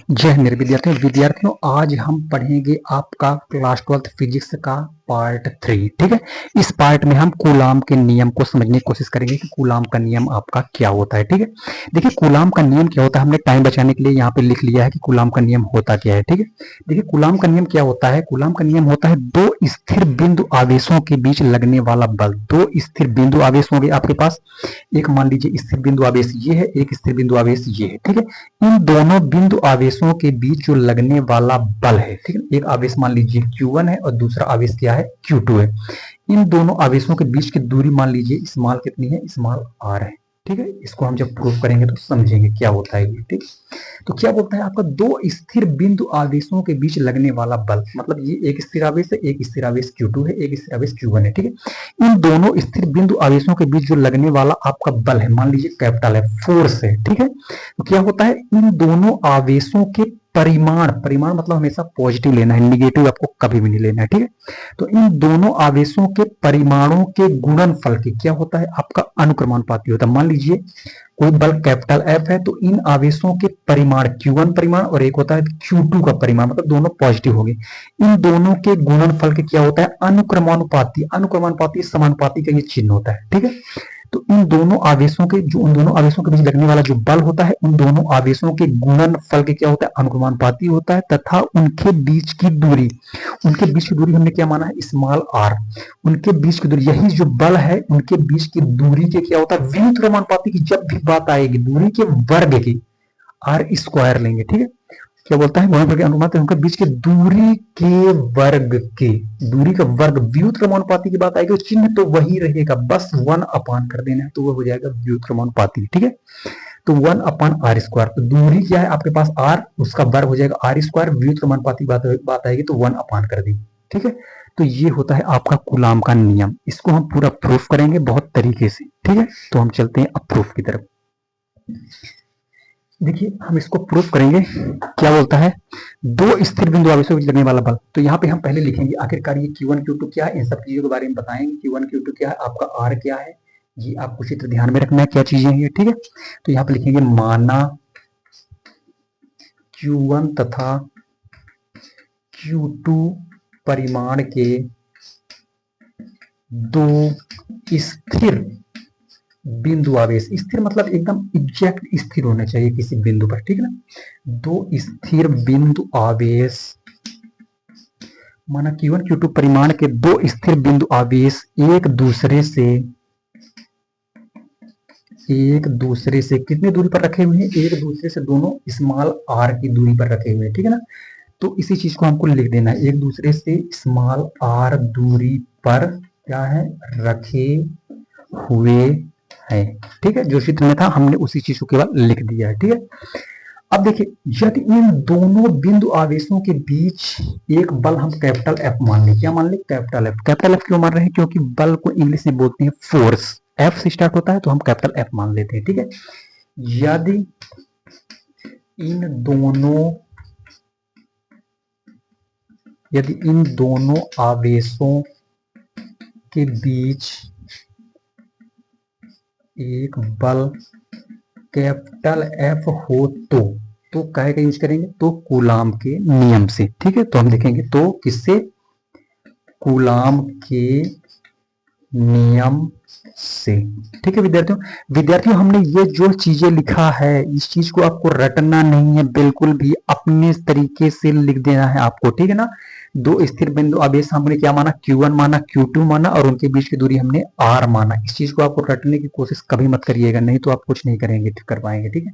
जय हिंद विद्यार्थियों, आज हम पढ़ेंगे आपका क्लास 12 फिजिक्स का पार्ट 3। ठीक है, इस पार्ट में हम कूलाम के नियम को समझने की कोशिश करेंगे कि कूलाम का नियम आपका क्या होता है। ठीक है, देखिए कूलाम का नियम क्या होता है, हमने टाइम बचाने के लिए यहाँ पे लिख लिया है कि कूलाम का नियम होता क्या है। ठीक है, देखिए कूलाम का नियम क्या होता है। कूलाम का नियम होता है दो स्थिर बिंदु आवेशों के बीच लगने वाला बल। दो स्थिर बिंदु आवेश होंगे आपके पास, एक मान लीजिए स्थिर बिंदु आवेश ये है, एक स्थिर बिंदु आवेश ये है। ठीक है, इन दोनों बिंदु आवेशों के बीच जो लगने वाला बल है, ठीक है, एक आवेश मान लीजिए Q1 है और दूसरा आवेश क्या है, Q2 है। इन दोनों आवेशों के बीच की दूरी मान लीजिए स्मॉल कितनी है, स्मॉल r है। ठीक है, इसको हम जब प्रूव करेंगे तो समझेंगे क्या होता है ये। ठीक, तो क्या बोलता है आपका दो स्थिर बिंदु आवेशों के बीच लगने वाला बल, मतलब ये एक स्थिर आवेश है, एक स्थिर आवेश Q2 है, एक स्थिर आवेश Q1 है। ठीक है, इन दोनों स्थिर बिंदु आवेशों के बीच जो लगने वाला आपका बल है, मान लीजिए कैपिटल है, फोर्स है। ठीक है, तो क्या होता है इन दोनों आवेशों के परिमाण, परिमाण मतलब हमेशा पॉजिटिव लेना है, निगेटिव आपको कभी भी नहीं लेना है। ठीक है, तो इन दोनों आवेशों के परिमाणों के गुणनफल के क्या होता है आपका अनुक्रमानुपाती होता है। मान लीजिए कोई बल कैपिटल F है, तो इन आवेशों के परिमाण Q1 परिमाण और एक होता है Q2 का परिमाण, मतलब दोनों पॉजिटिव हो गए। इन दोनों के गुणनफल के क्या होता है अनुक्रमानुपाती। अनुक्रमानुपाती समानुपाती का ये चिन्ह होता है। ठीक है, तो इन दोनों आवेशों के जो उन दोनों आवेशों के बीच लगने वाला जो बल होता है, उन दोनों आवेशों के गुणनफल के क्या होता है अनुक्रमानुपाती होता है, तथा उनके बीच की दूरी, उनके बीच की दूरी हमने क्या माना है स्मॉल r। उनके बीच की दूरी, यही जो बल है उनके बीच की दूरी के क्या होता है व्युत्क्रमानुपाती की जब भी बात आएगी दूरी के वर्ग की r स्क्वायर लेंगे। ठीक है, क्या बोलता है गुणनफल के अनुपात उनके बीच की दूरी के वर्ग के, दूरी का वर्ग व्युत्क्रमानुपाती की बात आएगी, तो चिन्ह तो वही रहेगा, बस 1 अपान कर देना है तो वो हो जाएगा व्युत्क्रमानुपाती। ठीक है, तो 1 अपान r स्क्वायर, तो दूरी क्या है आपके पास r, उसका वर्ग हो जाएगा r स्क्वायर, व्युत्क्रमानुपाती बात आएगी तो 1 अपान कर देंगे। ठीक है, तो ये होता है आपका कूलाम का नियम। इसको हम पूरा प्रूफ करेंगे बहुत तरीके से। ठीक है, तो हम चलते हैं अब प्रूफ की तरफ। देखिए हम इसको प्रूफ करेंगे। क्या बोलता है दो स्थिर बिंदु आवेशों के बीच लगने वाला बल, तो यहाँ पे हम पहले लिखेंगे आखिरकार ये Q1 Q2 क्या है, इन सब चीजों के बारे में बताएंगे। Q1 Q2 क्या है, आपका R क्या है, ये आपको चित्र ध्यान में रखना है क्या चीजें हैं। ठीक है, तो यहाँ पे लिखेंगे माना Q1 तथा Q2 परिमाण के दो स्थिर बिंदु आवेश, स्थिर मतलब एकदम एग्जैक्ट स्थिर होना चाहिए किसी बिंदु पर। ठीक है ना, दो स्थिर बिंदु आवेश माना Q1 Q2 परिमाण के दो स्थिर बिंदु आवेश एक दूसरे से कितनी दूरी पर रखे हुए हैं, एक दूसरे से दोनों स्मॉल r की दूरी पर रखे हुए हैं। ठीक है ना, तो इसी चीज को हमको लिख देना है, एक दूसरे से स्मॉल r दूरी पर क्या है रखे हुए है। ठीक है, जो चित्र में था हमने उसी चीज को केवल लिख दिया है। ठीक है, अब देखिए यदि इन दोनों बिंदु आवेशों के बीच एक बल हम कैपिटल F मान लें, क्या मान लें कैपिटल F। कैपिटल F क्यों मान रहे हैं, क्योंकि बल को इंग्लिश में बोलते हैं फोर्स, F से स्टार्ट होता है तो हम कैपिटल F मान लेते हैं। ठीक है, यदि इन दोनों आवेशों के बीच एक बल कैपिटल F हो तो काहे का यूज करेंगे, तो कूलाम के नियम से। ठीक है, तो हम लिखेंगे तो किससे, कूलाम के नियम से। ठीक है विद्यार्थियों हमने ये जो चीजें लिखा है इस चीज को आपको रटना नहीं है, बिल्कुल भी अपने तरीके से लिख देना है आपको। ठीक है ना, दो स्थिर बिंदु आवेश हमने क्या माना Q1 माना Q2 माना और उनके बीच की दूरी हमने R माना। इस चीज को आपको रटने की कोशिश कभी मत करिएगा, नहीं तो आप कुछ नहीं करेंगे कर पाएंगे। ठीक है,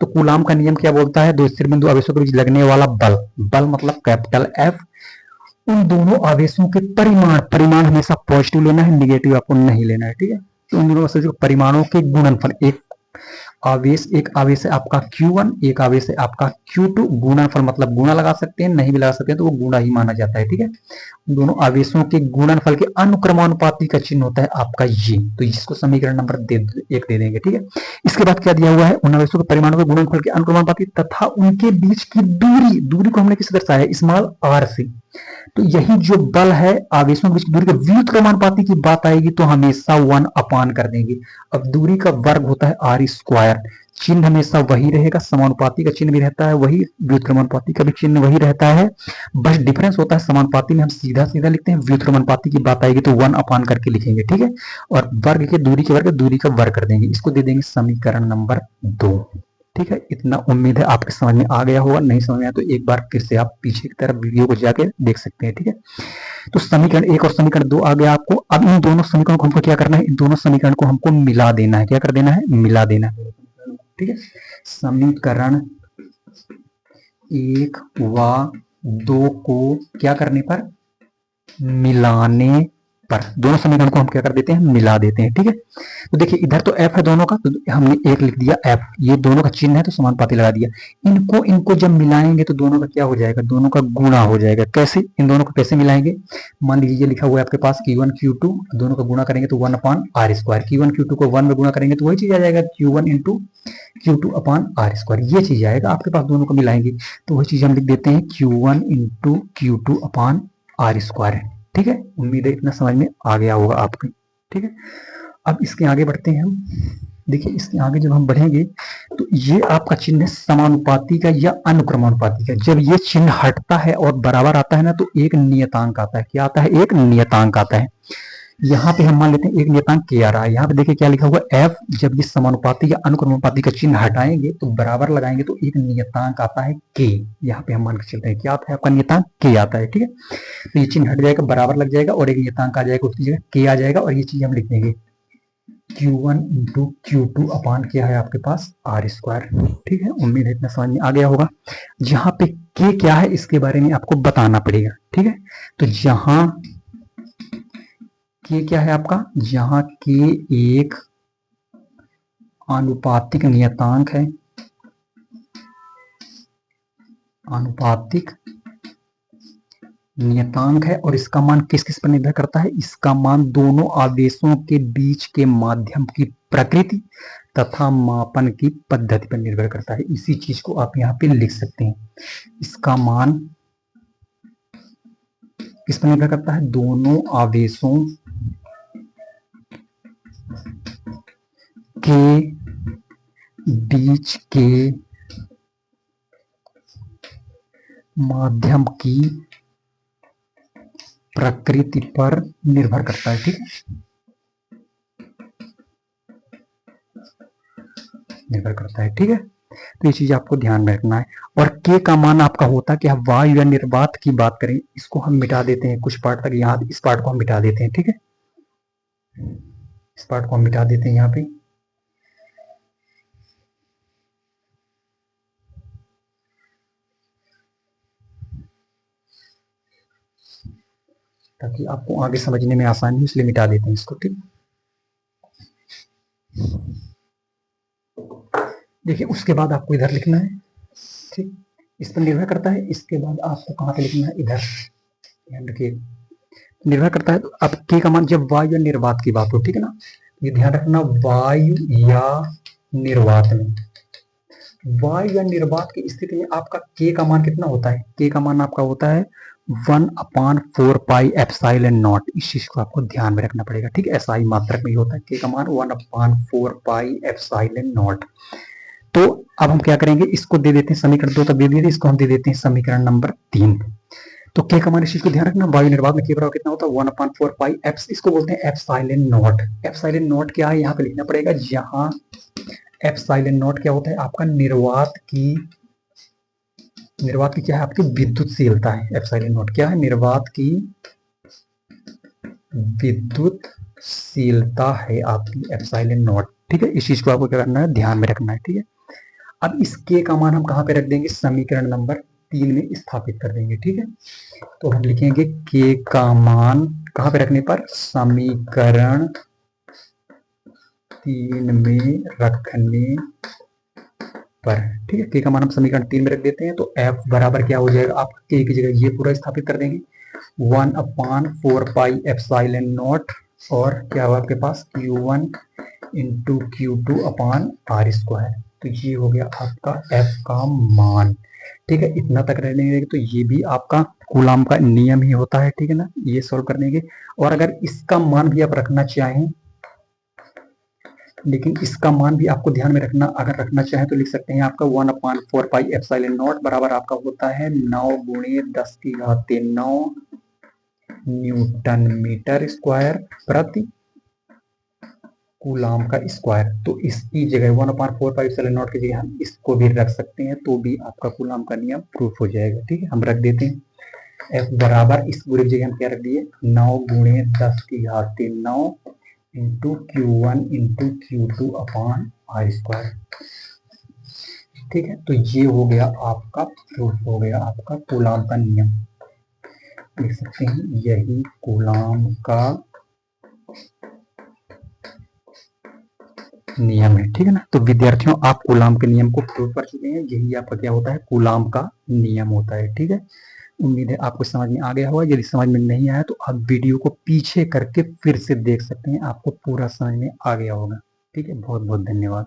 तो कूलाम का नियम क्या बोलता है, दो स्थिर बिंदु आवेशों के बीच लगने वाला बल, बल मतलब कैपिटल F, उन दोनों आवेशों के परिमाण, परिमाण हमेशा पॉजिटिव लेना है, निगेटिव आपको नहीं लेना है। ठीक है, तो उन दोनों परिमाणों के गुणनफल, एक आवेश है आपका Q1, एक आवेश है आपका Q2, गुणनफल मतलब गुणा लगा सकते हैं, नहीं भी लगा सकते हैं तो वो गुणा ही माना जाता है। ठीक है, दोनों आवेशों के गुणनफल के अनुक्रमानुपाती का चिन्ह होता है आपका ये, तो इसको समीकरण नंबर 1 दे देंगे। ठीक है, इसके बाद क्या दिया हुआ है, उन आवेशों के परिमाणों के गुणनफल के अनुक्रमानुपाती तथा उनके बीच की दूरी, दूरी को हमने किससे दर्शाया है स्मॉल r से। तो यही जो बल है आवेशों के बीच की दूरी के व्युत्क्रमानुपाती की बात आएगी तो हमेशा 1 अपान कर देंगे। अब दूरी का वर्ग होता है r स्क्वायर, चिन्ह हमेशा वही रहेगा, समानुपाती का चिन्ह भी रहता है वही, व्युत्क्रमानुपाती का भी चिन्ह वही रहता है। बस डिफरेंस होता है, समानुपाती में हम सीधा सीधा लिखते हैं, व्युत्क्रमानुपाती की बात आएगी तो 1 अपान करके लिखेंगे, ठीक है। और वर्ग के दूरी का वर्ग कर देंगे, इसको दे देंगे समीकरण नंबर 2, ठीक है। इतना उम्मीद है आपके समझ में आ गया होगा, नहीं समझ में आया तो एक बार फिर से आप पीछे की तरफ वीडियो को जाके देख सकते हैं, ठीक है। तो समीकरण 1 और समीकरण 2 आ गया आपको। अब इन दोनों समीकरणों को हमको क्या करना है, इन दोनों समीकरण को हमको मिला देना है। क्या कर देना है, मिला देना है, ठीक है। समीकरण 1 व 2 को क्या करने पर, मिलाने पर, दोनों समीकरण को हम क्या कर देते हैं, मिला देते हैं, ठीक है। तो देखिए इधर तो f है दोनों का, तो हमने एक लिख दिया f, ये दोनों का चिन्ह है तो समानुपाती लगा दिया। इनको जब मिलाएंगे तो दोनों का क्या हो जाएगा, दोनों का गुणा हो जाएगा। कैसे, इन दोनों को कैसे मिलाएंगे, मान लीजिए लिखा हुआ है आपके पास Q1 Q2, दोनों का गुणा करेंगे तो 1 अपान आर स्क्वायर, Q1 Q2 को 1 में गुणा करेंगे तो वही चीज आ जाएगा, Q1 into Q2 upon R square, ये चीज आएगा आपके पास। दोनों को मिलाएंगे तो वही चीज हम लिख देते हैं Q1 into Q2 upon R square, ठीक है। उम्मीद है इतना समझ में आ गया होगा आपको, ठीक है। अब इसके आगे बढ़ते हैं हम। देखिए इसके आगे जब हम बढ़ेंगे तो ये आपका चिन्ह है समानुपाती का या अनुक्रमानुपाती का। जब ये चिन्ह हटता है और बराबर आता है ना तो एक नियतांक आता है। क्या आता है, एक नियतांक आता है। यहाँ पे हम मान लेते हैं एक नियतांक के आ रहा है, यहाँ पे देखिए क्या लिखा हुआ है f। जब ये समानुपाती या अनुक्रमानुपाती का चिन्ह हटाएंगे तो बराबर लगाएंगे तो एक नियतांक आता है k। यहाँ पे हम मान के चलते हैं क्या आता है आपका नियतांक k आता है, ठीक है। तो ये चिन्ह हट जाएगा, बराबर लग जाएगा और एक नियतांक आ जाएगा, उसकी जगह k आ जाएगा और ये चीज हम लिख देंगे Q1 इंटू Q2 अपान क्या है आपके पास आर स्क्वायर, ठीक है। उम्मीद है इतना समझ में आ गया होगा। जहां पे k क्या है इसके बारे में आपको बताना पड़ेगा, ठीक है। तो जहां k क्या है आपका, जहां k एक आनुपातिक नियतांक है, आनुपातिक नियतांक है और इसका मान किस किस पर निर्भर करता है, इसका मान दोनों आवेशों के बीच के माध्यम की प्रकृति तथा मापन की पद्धति पर निर्भर करता है। इसी चीज को आप यहाँ पे लिख सकते हैं। इसका मान किस पर निर्भर करता है, दोनों आवेशों के बीच के माध्यम की प्रकृति पर निर्भर करता है, ठीक है, निर्भर करता है, ठीक है। तो ये चीज आपको ध्यान में रखना है। और के का मान आपका होता है कि हम वायु या निर्वात की बात करें, इसको हम मिटा देते हैं कुछ पार्ट तक, यहाँ इस पार्ट को हम मिटा देते हैं, ठीक है। इस पार्ट को हम मिटा देते हैं यहाँ पे, ताकि आपको आगे समझने में आसानी हो, इसलिए मिटा देते हैं इसको, ठीक। देखिए उसके बाद आपको इधर लिखना है, ठीक, इस पर निर्भर करता है। इसके बाद आपको कहाँ पे लिखना है, इधर, ध्यान रखिए निर्भर करता है। तो अब के का मान जब वायु या निर्वात की बात हो, ठीक है ना, ये ध्यान रखना, वायु या निर्वात में, वायु या निर्वात की स्थिति में आपका के का मान कितना होता है, के का मान आपका होता है 1/4 पाई एप्सिलॉन नॉट। इस चीज को आपको ध्यान में रखना पड़ेगा, ठीक है। एसआई मात्रक में होता है के का मान 1/4 पाई एप्सिलॉन नॉट। तो अब हम क्या करेंगे, इसको दे देते हैं समीकरण 2 तक दे दिए थे, इसको हम दे देते हैं समीकरण नंबर 3। तो के का मान, इस चीज को ध्यान रखना, वायु निर्वात में के बराबर कितना होता है 1/4 पाई एप्स, इसको बोलते हैं एप्सिलॉन नॉट। एप्सिलॉन नॉट क्या है यहाँ पे लिखना पड़ेगा, जहां एप्सिलॉन नॉट क्या होता है आपका निर्वात की क्या है आपकी विद्युतशीलता है। एप्सिलॉन नॉट क्या है, निर्वात की विद्युतशीलता है आपकी एप्सिलॉन नॉट, ठीक है। इस चीज को आपको क्या करना है, ध्यान में रखना है, ठीक है। अब इस के का मान हम कहाँ पे रख देंगे, समीकरण नंबर 3 में स्थापित कर देंगे, ठीक है। तो हम लिखेंगे के का मान कहाँ पे रखने पर, समीकरण 3 में रखने पर, ठीक है। के का मान हम समीकरण 3 में रख देते हैं तो f बराबर क्या हो जाएगा आपका, के की जगह ये पूरा स्थापित कर देंगे 1/4 पाई एप्सिलॉन नॉट और क्या हुआ आपके पास Q1 into Q2 upon R square. तो ये हो गया आपका f का मान, ठीक है। इतना तक रहने देंगे तो ये भी आपका कूलाम का नियम ही होता है, ठीक है ना, ये सॉल्व कर देंगे। और अगर इसका मान भी आप रखना चाहें, लेकिन इसका मान भी आपको ध्यान में रखना, अगर रखना चाहे तो लिख सकते हैं आपका 1/4πε0 बराबर आपका होता है 9 गुणे 10⁻³ न्यूटन मीटर स्क्वायर प्रति कूलाम का स्क्वायर। तो इसकी जगह 1/4πε0 की जगह हम इसको भी रख सकते हैं, तो भी आपका कूलाम का नियम प्रूफ हो जाएगा। ठीक है, हम रख देते हैं F बराबर, इस पूरे जगह हम क्या रख दिए 9 गुणे 10⁻³ into Q1 into Q2 upon R square. ठीक है, तो ये हो गया आपका प्रूफ, हो गया आपका कूलाम का नियम। लिख सकते हैं यही कूलाम का नियम है। ठीक है ना। तो विद्यार्थियों, आप कूलाम के नियम को प्रूव कर चुके हैं, यही आपका क्या होता है कूलाम का नियम होता है। ठीक है, उम्मीद है आपको समझ में आ गया होगा। यदि समझ में नहीं आया तो आप वीडियो को पीछे करके फिर से देख सकते हैं, आपको पूरा समझ में आ गया होगा। ठीक है, बहुत बहुत धन्यवाद।